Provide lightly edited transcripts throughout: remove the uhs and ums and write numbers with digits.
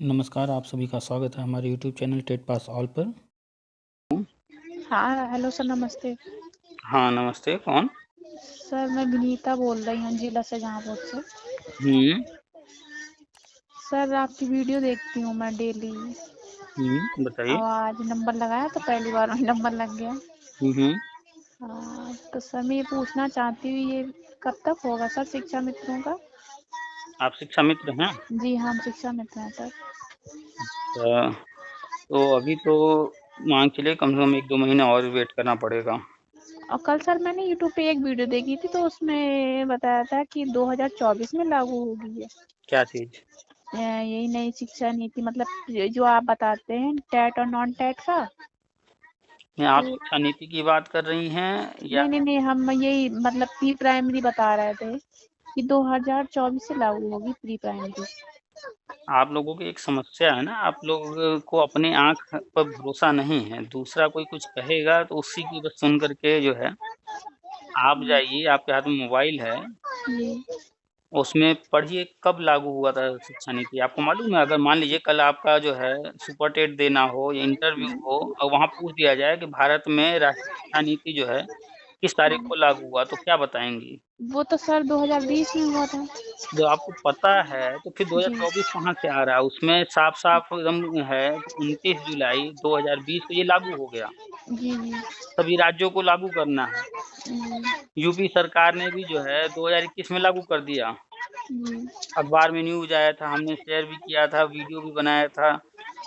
नमस्कार, आप सभी का स्वागत है हमारे YouTube channel TET pass all पर। हाँ, हेलो सर, नमस्ते। हाँ, नमस्ते, कौन? सर मैं विनीता बोल रही हूँ जिला शाहजहाँपुर से। हुँ, सर आपकी वीडियो देखती हूँ मैं डेली। बताइए। अब आज नंबर लगाया तो पहली बार में नंबर लग गया। हुँ, हुँ। तो सर मैं ये पूछना चाहती हूँ, ये कब तक होगा सर शिक्षा मित्रों का? आप शिक्षा मित्र हैं? जी हाँ, हम शिक्षा मित्र हैं सर। तो अभी तो मान के चलिए कम से कम 1-2 महीने और वेट करना पड़ेगा। और कल सर मैंने यूट्यूब पे एक वीडियो देखी थी तो उसमें बताया था कि 2024 में लागू होगी ये। क्या चीज़? यही नई शिक्षा नीति, मतलब जो आप बताते हैं टेट और नॉन टेट का। नहीं, आप तो शिक्षा नीति की बात कर रही हैं या नहीं, हम यही मतलब प्री प्राइमरी बता रहे थे कि 2024 से लागू होगी प्री प्राइमरी। आप लोगों की एक समस्या है ना, आप लोग को अपनी आँख पर भरोसा नहीं है। दूसरा कोई कुछ कहेगा तो उसी की बस सुन कर के जो है, आप जाइए, आपके हाथ में मोबाइल है, जी उसमें पढ़िए कब लागू हुआ था शिक्षा नीति, आपको मालूम है? अगर मान लीजिए कल आपका जो है सुपर टेट देना हो या इंटरव्यू हो और वहाँ पूछ दिया जाए कि भारत में राष्ट्रीय शिक्षा नीति जो है, किस तारीख को लागू हुआ, तो क्या बताएँगी? वो तो सर 2020 में हुआ था। जब आपको पता है, तो फिर जी 2024 कहाँ से आ रहा है? उसमें साफ-साफ एकदम है कि 29 जुलाई 2020 को ये लागू हो गया, जी जी सभी राज्यों को लागू करना है। जी यूपी सरकार ने भी जो है 2021 में लागू कर दिया। जी अखबार में न्यूज़ आया था, हमने शेयर भी किया था, वीडियो भी बनाया था।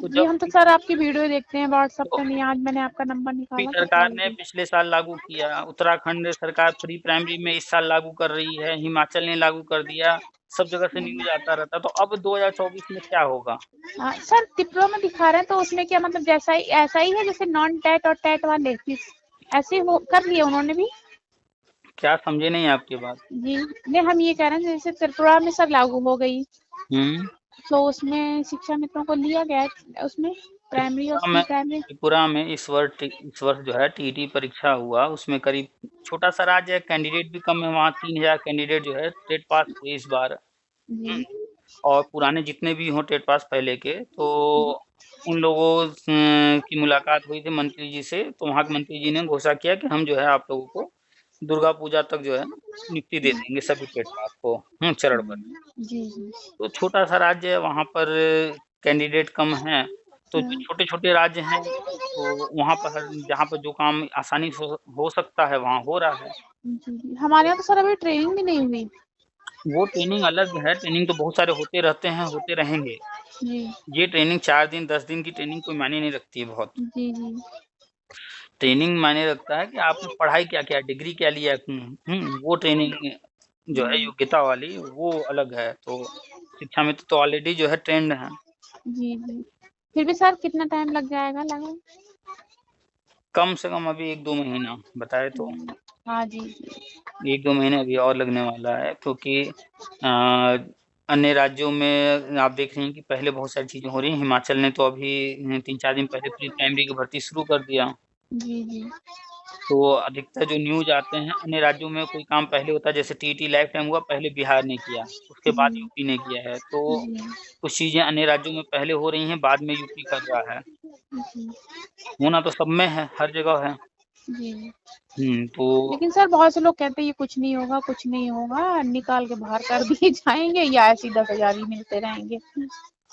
तो जी जब हम तो सर आपकी वीडियो देखते हैं व्हाट्सएप तो पे, नहीं आज मैंने आपका नंबर यूपी निकाला तो सरकार कॉल ने की। पिछले साल लागू किया, उत्तराखंड सरकार प्री प्राइमरी में इस साल लागू कर रही है, हिमाचल ने लागू कर दिया, सब जगह से न्यूज़ आता रहता है। तो अब 2024 में क्या होगा? हाँ सर, डिप्लोमा दिखा रहे हैं तो उसमें क्या मतलब जैसा ही ऐसा ही है जैसे नॉन टेट और टेट वाले फीस ऐसे हो कर लिए उन्होंने भी। क्या समझे नहीं आपकी बात? जी नहीं, हम ये कह रहे हैं जैसे त्रिपुरा में सर लागू हो गई हुँ, तो उसमें शिक्षा मित्रों को लिया गया है उसमें प्राइमरी और प्री प्राइमरी। त्रिपुरा में इस वर्ष जो है टीईटी परीक्षा हुआ, उसमें करीब छोटा-सा राज्य है, कैंडिडेट भी कम है, वहाँ 3000 कैंडिडेट जो है टेट पास हुए इस बार। जी हुँ। और पुराने जितने भी हों टेट पास पहले के, जी तो उन लोगों की मुलाकात हुई थी मंत्री जी से, तो वहाँ के मंत्री जी ने घोषणा किया कि हम जो है आप लोगों को दुर्गा पूजा तक जो है नियुक्ति दे देंगे सभी टेट पास को चरण पर। जी जी तो छोटा-सा राज्य है, वहाँ पर कैंडिडेट कम हैं, तो जो हाँ, छोटे-छोटे राज्य हैं, तो वहाँ पर हर जहाँ पर जो काम आसानी से हो सकता है, वहाँ हो रहा है। जी हमारे यहाँ तो सर अभी ट्रेनिंग भी नहीं हुई। वो ट्रेनिंग अलग है, ट्रेनिंग तो बहुत सारे होते रहते हैं, होते रहेंगे। जी ये ट्रेनिंग 4 दिन, 10 दिन की ट्रेनिंग कोई मायने नहीं रखती है बहुत। जी जी ट्रेनिंग मायने रखता है कि आपने पढ़ाई क्या किया, डिग्री क्या लिया वो ट्रेनिंग जो है जी योग्यता वाली वो अलग है। तो शिक्षा में तो ऑलरेडी जो है ट्रेंड हैं। जी जी फिर भी सर कितना टाइम लग जाएगा लगभग? कम से कम अभी 1-2 महीना बताए तो हाँ जी जी 1-2 महीने अभी और लगने वाला है क्योंकि अ, अन्य राज्यों में आप देख रहे हैं कि पहले बहुत सारी चीज़ें हो रही हैं। हिमाचल ने तो अभी 3-4 दिन पहले प्री प्राइमरी की भर्ती शुरू कर दिया। जी जी तो अधिकतर जो न्यूज़ आते हैं अन्य राज्यों में कोई काम पहले होता है जैसे टीईटी लाइफ टाइम हुआ पहले बिहार ने किया, उसके बाद जी यूपी ने किया है। तो जी कुछ चीज़ें अन्य राज्यों में पहले हो रही हैं, बाद में यूपी कर रहा है। जी होना तो सब में है, हर जगह है। जी तो लेकिन सर बहुत से लोग कहते हैं ये कुछ नहीं होगा, कुछ नहीं होगा, निकाल के बाहर कर दिए जाएंगे या ऐसे ही 10,000 ही मिलते रहेंगे।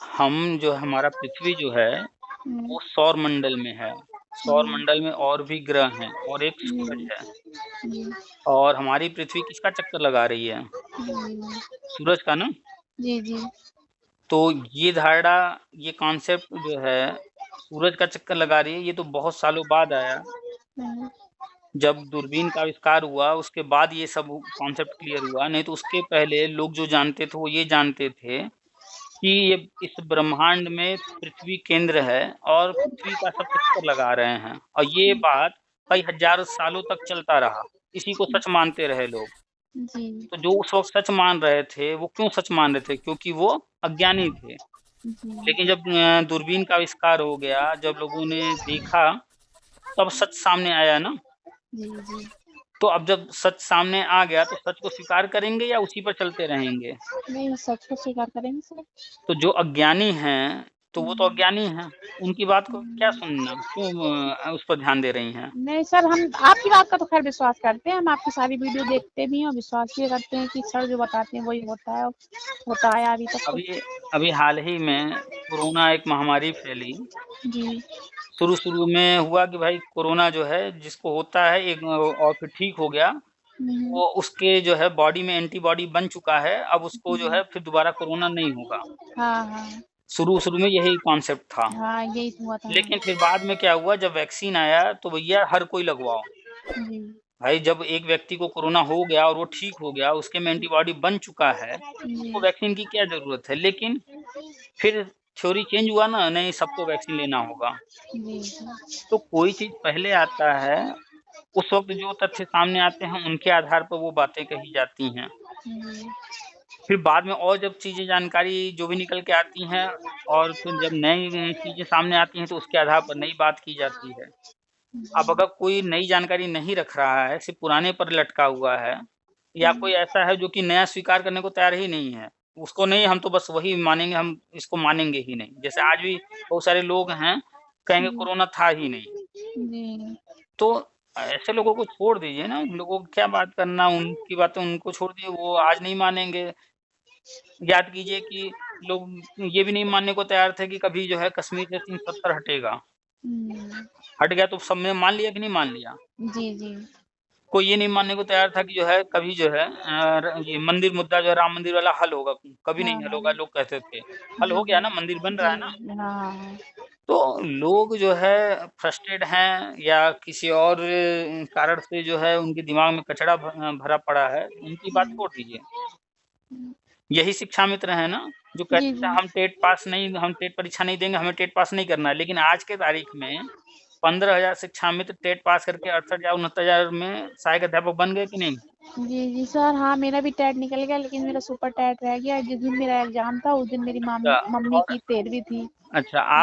हम जो हमारा पृथ्वी जो है, हम्म, वो सौर मंडल में है। सौर जी मंडल में और भी ग्रह हैं और एक सूरज जी है जी और हमारी पृथ्वी किसका चक्कर लगा रही है? जी सूरज का ना। जी जी तो ये धारणा, ये कॉन्सेप्ट जो है सूरज का चक्कर लगा रही है, ये तो बहुत सालों बाद आया। हम्म, जब दूरबीन का आविष्कार हुआ, उसके बाद ये सब कॉन्सेप्ट क्लियर हुआ, नहीं तो उसके पहले लोग जो जानते थे, वो ये जानते थे कि ये इस ब्रह्मांड में पृथ्वी केंद्र है और पृथ्वी का सब चक्कर लगा रहे हैं और ये बात कई हज़ार सालों तक चलता रहा। इसी को सच मानते रहे लोग। जी तो जो उस वक़्त सच मान रहे थे, वो क्यों सच मान रहे थे? क्योंकि वो अज्ञानी थे। जी लेकिन जब दूरबीन का आविष्कार हो गया, जब लोगों ने देखा, तब सच सामने आया ना। जी जी तो अब जब सच सामने आ गया तो सच को स्वीकार करेंगे या उसी पर चलते रहेंगे? नहीं, सच को स्वीकार करेंगे सर। तो जो अज्ञानी हैं, तो वो तो अज्ञानी हैं, उनकी बात को क्या सुनना? क्यों उस पर ध्यान दे रही हैं? नहीं सर, हम आपकी बात का तो खैर विश्वास करते हैं, हम आपकी सारी वीडियो देखते भी हैं और विश्वास भी करते हैं कि सर जो बताते हैं वही होता है, होता आया अभी तक तो। अभी हाल ही में कोरोना एक महामारी फैली। जी। शुरू में हुआ कि भाई कोरोना जो है जिसको होता है एक और फिर ठीक हो गया, वो उसके जो है बॉडी में एंटीबॉडी बन चुका है, अब उसको जो है फिर दोबारा कोरोना नहीं होगा। हाँ, हाँ। शुरू में यही कॉन्सेप्ट था। हाँ, यही हुआ था। लेकिन फिर बाद में क्या हुआ, जब वैक्सीन आया तो भैया हर कोई लगवाओ। जी। भाई जब एक व्यक्ति को कोरोना हो गया और वो ठीक हो गया, उसके में एंटीबॉडी बन चुका है, उसको वैक्सीन की क्या ज़रूरत है? लेकिन फिर थ्योरी चेंज हुआ ना, नहीं सबको वैक्सीन लेना होगा। जी। तो कोई चीज़ पहले आता है, उस वक़्त जो तथ्य सामने आते हैं उनके आधार पर वो बातें कही जाती हैं। फिर बाद में और जब चीज़ें जानकारी जो भी निकल के आती हैं और फिर जब नई चीज़ें सामने आती हैं तो उसके आधार पर नई बात की जाती है। अब अगर कोई नई जानकारी नहीं रख रहा है, सिर्फ़ पुराने पर लटका हुआ है या कोई ऐसा है जो कि नया स्वीकार करने को तैयार ही नहीं है, उसको नहीं हम तो बस वही मानेंगे, हम इसको मानेंगे ही नहीं। जैसे आज भी बहुत सारे लोग हैं, कहेंगे कोरोना था ही नहीं। जी। तो ऐसे लोगों को छोड़ दीजिए ना, उन लोगों को क्या बात करना, उनकी बातें उनको छोड़ दीजिए, वो आज नहीं मानेंगे। याद कीजिए कि लोग ये भी नहीं मानने को तैयार थे कि कभी जो है कश्मीर से 370 हटेगा। हट गया तो सबने मान लिया कि नहीं मान लिया? जी, जी। कोई ये नहीं मानने को तैयार था कि जो है कभी जो है ये मंदिर मुद्दा जो है राम मंदिर वाला हल होगा, कभी हाँ, नहीं हल होगा, हाँ। लोग कहते थे। हल जी, हो गया जी। ना, मंदिर बन रहा है ना। जी, हाँ। तो लोग जो है फ्रस्ट्रेट हैं या किसी और कारण से जो है उनके दिमाग में कचरा भरा पड़ा है, उनकी बात छोड़ दीजिए। यही शिक्षा मित्र हैं ना, जो जी, कहते थे जी। हम टेट परीक्षा नहीं देंगे, हमें टेट पास नहीं करना है। लेकिन आज के तारीख में 15,000 शिक्षा मित्र टेट पास करके 68 या 69,000 में सहायक अध्यापक बन गए कि नहीं? जी, जी सर, हाँ, मेरा भी टेट निकल गया लेकिन मेरा सुपर टेट रह गया। जिस दिन मेरा एग्ज़ाम था उस दिन मेरी अच्छा मम्मी और की 13वीं थी। अच्छा हाँ।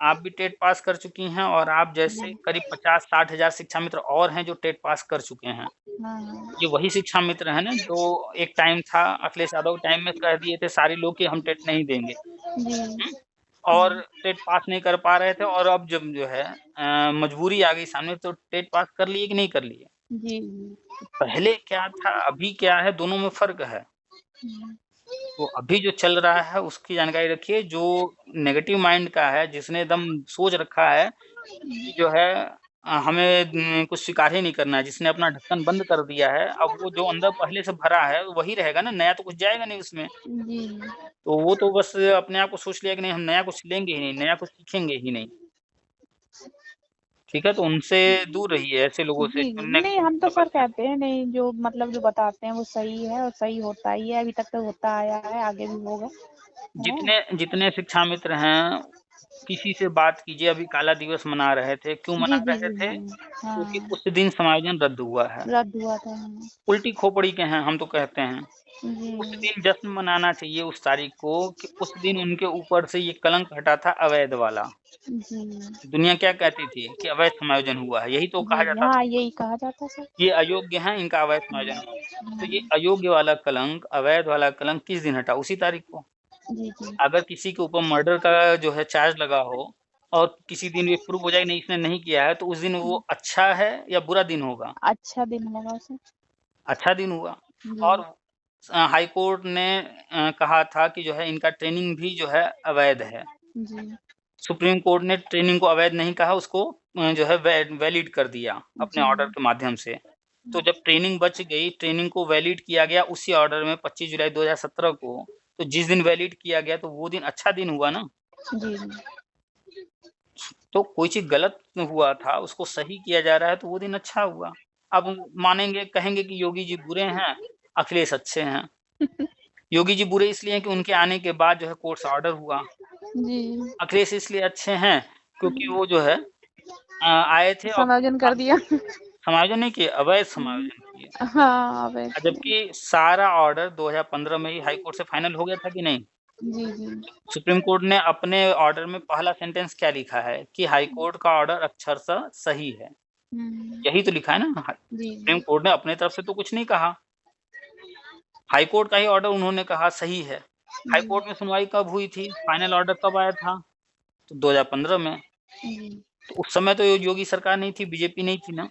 आप भी टेट पास कर चुकी हैं और आप जैसे जी। करीब 50-60 हज़ार शिक्षा मित्र और हैं जो टेट पास कर चुके हैं। हाँ, हाँ। ये वही शिक्षा मित्र हैं ना जो एक टाइम था अखिलेश यादव के टाइम में कह दिए थे सारे लोग कि हम टेट नहीं देंगे। जी। हुँ? और टेट पास नहीं कर पा रहे थे और अब जब जो है मजबूरी आ गई सामने तो टेट पास कर लिए कि नहीं कर लिए? जी, जी। पहले क्या था, अभी क्या है, दोनों में फ़र्क है। हुँ। तो अभी जो चल रहा है उसकी जानकारी रखिए, जो नेगेटिव माइंड का है, जिसने एकदम सोच रखा है कि जो है हमें कुछ स्वीकार ही नहीं करना है, जिसने अपना ढक्कन बंद कर दिया है, अब वो जो अंदर पहले से भरा है वही रहेगा ना, नया तो कुछ जाएगा नहीं उसमें। जी। तो वो तो बस अपने आप को सोच लिया कि नहीं हम नया कुछ लेंगे ही नहीं, नया कुछ सीखेंगे ही नहीं। ठीक है? तो उनसे दूर रहिए ऐसे लोगों से जी, जो जी। नहीं, हम नेगेटिव तो सर हैं। कहते हैं नहीं, जो मतलब जो बताते हैं वो सही है और सही होता ही है, अभी तक तो होता आया है, आगे भी होगा। है? जितने जितने शिक्षा मित्र हैं, किसी से बात कीजिए, अभी काला दिवस मना रहे थे, क्यों मना जी, जी, रहे जी, थे? हाँ। क्योंकि हाँ, उस दिन समायोजन रद्द हुआ है। रद्द हुआ था। हाँ। उल्टी खोपड़ी के हैं हम तो कहते हैं। उस जी। दिन जश्न मनाना चाहिए उस तारीख को कि उस दिन उनके ऊपर से ये कलंक हटा था अवैध वाला। जी। दुनिया क्या कहती थी कि अवैध समायोजन हुआ है, यही तो कहा जी, जी। जाता था। हाँ, यही कहा जाता सर। ये अयोग्य हैं, इनका अवैध समायोजन हुआ। तो ये अयोग्य वाला कलंक, अवैध वाला कलंक किस दिन हटा? उसी तारीख को। जी, जी। अगर किसी के ऊपर मर्डर का जो है चार्ज लगा हो और किसी दिन ये प्रूव हो जाए नहीं इसने नहीं किया है, तो उस दिन वो अच्छा है या बुरा दिन होगा? अच्छा दिन लगा सर। अच्छा दिन हुआ। और जी। हाई कोर्ट ने कहा था कि जो है इनका ट्रेनिंग भी जो है अवैध है। जी। सुप्रीम कोर्ट ने ट्रेनिंग को अवैध नहीं कहा, उसको जो है वैलिड कर दिया अपने जी। ऑर्डर के माध्यम से। तो जब ट्रेनिंग बच गई, ट्रेनिंग को वैलिड किया गया उसी ऑर्डर में 25 जुलाई 2017 को, तो जिस दिन वैलिड किया गया तो वो दिन अच्छा दिन हुआ ना। जी। तो कोई चीज़ गलत हुआ था, उसको सही किया जा रहा है तो वो दिन अच्छा हुआ। अब मानेंगे कहेंगे कि योगी जी बुरे हैं, अखिलेश अच्छे हैं। योगी जी बुरे इसलिए हैं कि उनके आने के बाद जो है कोर्ट से ऑर्डर हुआ। जी। अखिलेश इसलिए अच्छे हैं क्योंकि वो जो है आए थे और समायोजन कर दिया। समायोजन नहीं किए, अवैध समायोजन किए। हाँ, वैसे। जबकि सारा ऑर्डर 2015 में ही हाई कोर्ट से फाइनल हो गया था कि नहीं? जी, जी। सुप्रीम कोर्ट ने अपने ऑर्डर में पहला सेंटेंस क्या लिखा है कि हाई कोर्ट का ऑर्डर अक्षरशः सही है। यही तो लिखा है ना। जी सुप्रीम जी कोर्ट ने अपने तरफ से तो कुछ नहीं कहा, हाई कोर्ट का ही ऑर्डर उन्होंने कहा सही है। हाई जी कोर्ट में सुनवाई कब हुई थी, फाइनल ऑर्डर कब आया था? तो 2015 में। जी तो उस समय तो योगी सरकार नहीं थी, बीजेपी नहीं थी ना।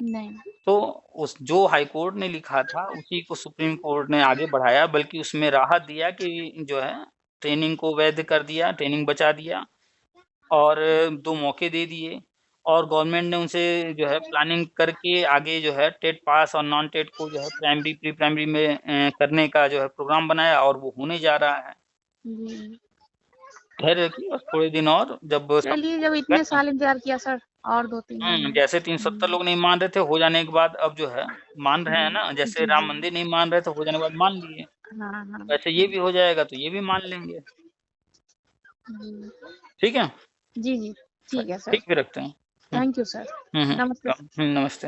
नहीं तो उस जो हाई कोर्ट ने लिखा था उसी को सुप्रीम कोर्ट ने आगे बढ़ाया, बल्कि उसमें राहत दिया कि जो है ट्रेनिंग को वैध कर दिया, ट्रेनिंग बचा दिया और 2 मौके दे दिए और गवर्नमेंट ने उनसे जो है प्लानिंग करके आगे जो है टेट पास और नॉन टेट को जो है प्राइमरी, प्री प्राइमरी में करने का जो है प्रोग्राम बनाया और वो होने जा रहा है। जी। धैर्य रखिए बस थोड़े दिन और, जब सब चलिए, जब इतने साल इंतजार किया सर, और 2-3 महीने। जैसे 370 लोग नहीं मान रहे थे, हो जाने के बाद अब जो है मान रहे हैं ना, जैसे जी राम जी मंदिर नहीं मान रहे थे, हो जाने के बाद मान लिए। हाँ हाँ वैसे ये भी हो जाएगा तो ये भी मान लेंगे। जी ठीक है? जी जी ठीक है सर। ठीक, फिर रखते हैं। Thank you sir. नमस्ते सर। नमस्ते।